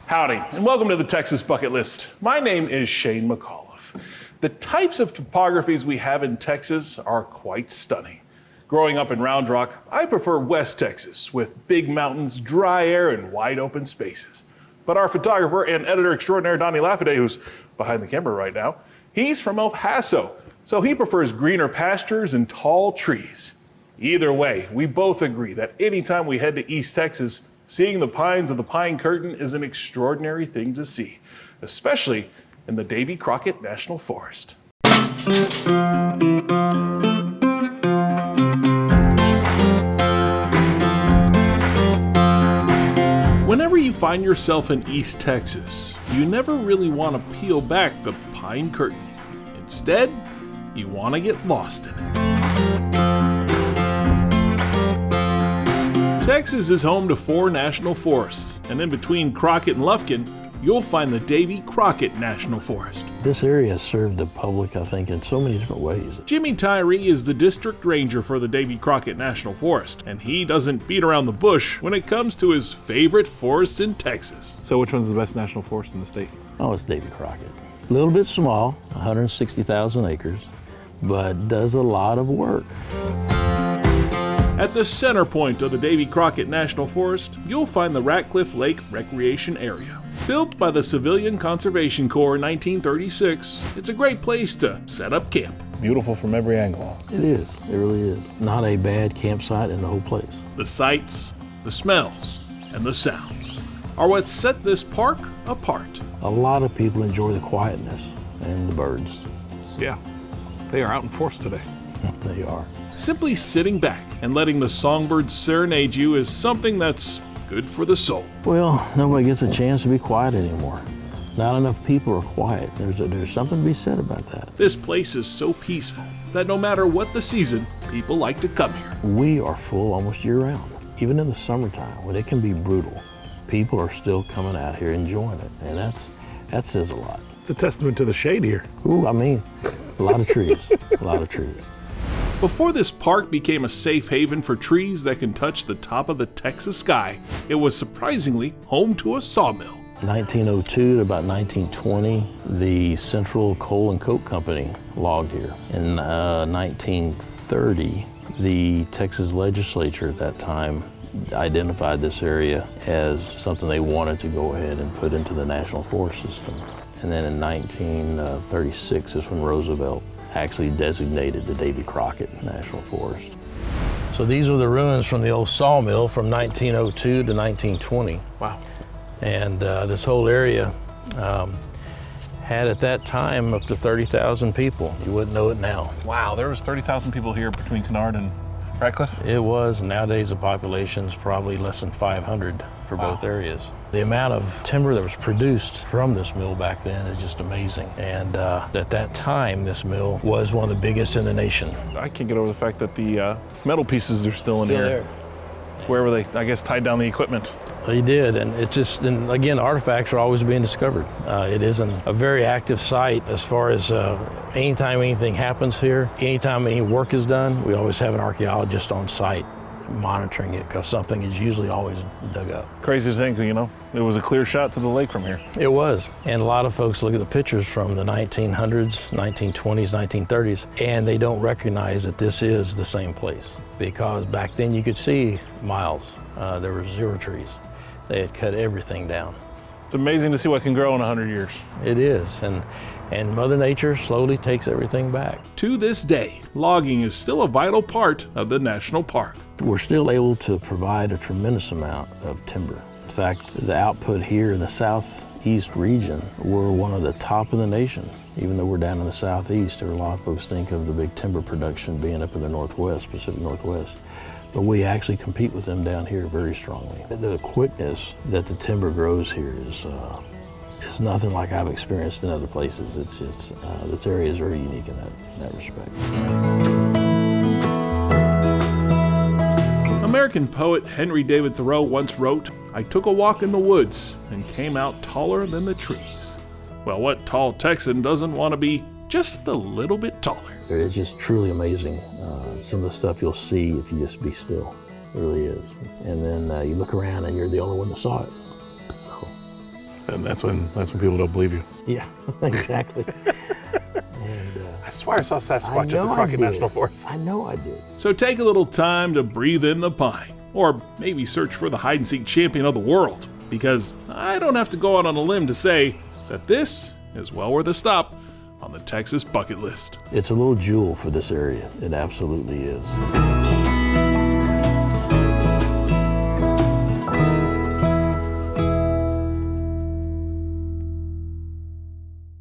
Howdy, and welcome to the Texas Bucket List. My name is Shane McAuliffe. The types of topographies we have in Texas are quite stunning. Growing up in Round Rock, I prefer West Texas with big mountains, dry air, and wide open spaces. But our photographer and editor extraordinaire, Donnie Lafferty, who's behind the camera right now, he's from El Paso, so he prefers greener pastures and tall trees. Either way, we both agree that anytime we head to East Texas, seeing the pines of the Pine Curtain is an extraordinary thing to see, especially in the Davy Crockett National Forest. Whenever you find yourself in East Texas, you never really want to peel back the Pine Curtain. Instead, you want to get lost in it. Texas is home to 4 national forests, and in between Crockett and Lufkin, you'll find the Davy Crockett National Forest. This area has served the public, I think, in so many different ways. Jimmy Tyree is the district ranger for the Davy Crockett National Forest, and he doesn't beat around the bush when it comes to his favorite forests in Texas. So which one's the best national forest in the state? Oh, it's Davy Crockett. A little bit small, 160,000 acres, but does a lot of work. At the center point of the Davy Crockett National Forest, you'll find the Ratcliffe Lake Recreation Area. Built by the Civilian Conservation Corps in 1936, it's a great place to set up camp. Beautiful from every angle. It is, it really is. Not a bad campsite in the whole place. The sights, the smells, and the sounds are what set this park apart. A lot of people enjoy the quietness and the birds. Yeah, they are out in force today. They are. Simply sitting back and letting the songbirds serenade you is something that's good for the soul. Well, nobody gets a chance to be quiet anymore. Not enough people are quiet. There's something to be said about that. This place is so peaceful that no matter what the season, people like to come here. We are full almost year-round. Even in the summertime, when it can be brutal, people are still coming out here enjoying it, and that says a lot. It's a testament to the shade here. Ooh, I mean, a lot of trees, a lot of trees. Before this park became a safe haven for trees that can touch the top of the Texas sky, it was surprisingly home to a sawmill. 1902 to about 1920, the Central Coal and Coke Company logged here. In 1930, the Texas legislature at that time identified this area as something they wanted to go ahead and put into the National Forest System. And then in 1936 is when Roosevelt actually designated the Davy Crockett National Forest. So these are the ruins from the old sawmill from 1902 to 1920. Wow. And this whole area had at that time up to 30,000 people. You wouldn't know it now. Wow, there was 30,000 people here between Kennard and Ratcliffe? It was. Nowadays the population's probably less than 500 for both areas. The amount of timber that was produced from this mill back then is just amazing. And at that time, this mill was one of the biggest in the nation. I can't get over the fact that the metal pieces are still in here. There. Where were they, I guess, tied down the equipment? They did, and and again, artifacts are always being discovered. It is a very active site as far as anytime anything happens here, anytime any work is done, we always have an archaeologist on site monitoring it because something is usually always dug up. Crazy to think, you know, it was a clear shot to the lake from here. It was, and a lot of folks look at the pictures from the 1900s, 1920s, 1930s, and they don't recognize that this is the same place because back then you could see miles. There were 0 trees. They had cut everything down. It's amazing to see what can grow in 100 years. It is, and Mother Nature slowly takes everything back. To this day, logging is still a vital part of the national park. We're still able to provide a tremendous amount of timber. In fact, the output here in the southeast region, we're one of the top in the nation. Even though we're down in the southeast, there are a lot of folks think of the big timber production being up in the northwest, Pacific Northwest. But we actually compete with them down here very strongly. The quickness that the timber grows here is nothing like I've experienced in other places. This area is very unique in that respect. American poet Henry David Thoreau once wrote, "I took a walk in the woods and came out taller than the trees." Well, what tall Texan doesn't want to be just a little bit taller? It's just truly amazing, some of the stuff you'll see if you just be still. It really is. And then you look around and you're the only one that saw it. So And that's when people don't believe you. Yeah, exactly. I swear I saw Sasquatch I at the know I Crockett did. National Forest. I know I did. So take a little time to breathe in the pine, or maybe search for the hide-and-seek champion of the world, because I don't have to go out on a limb to say that this is well worth a stop on the Texas bucket list. It's a little jewel for this area. It absolutely is.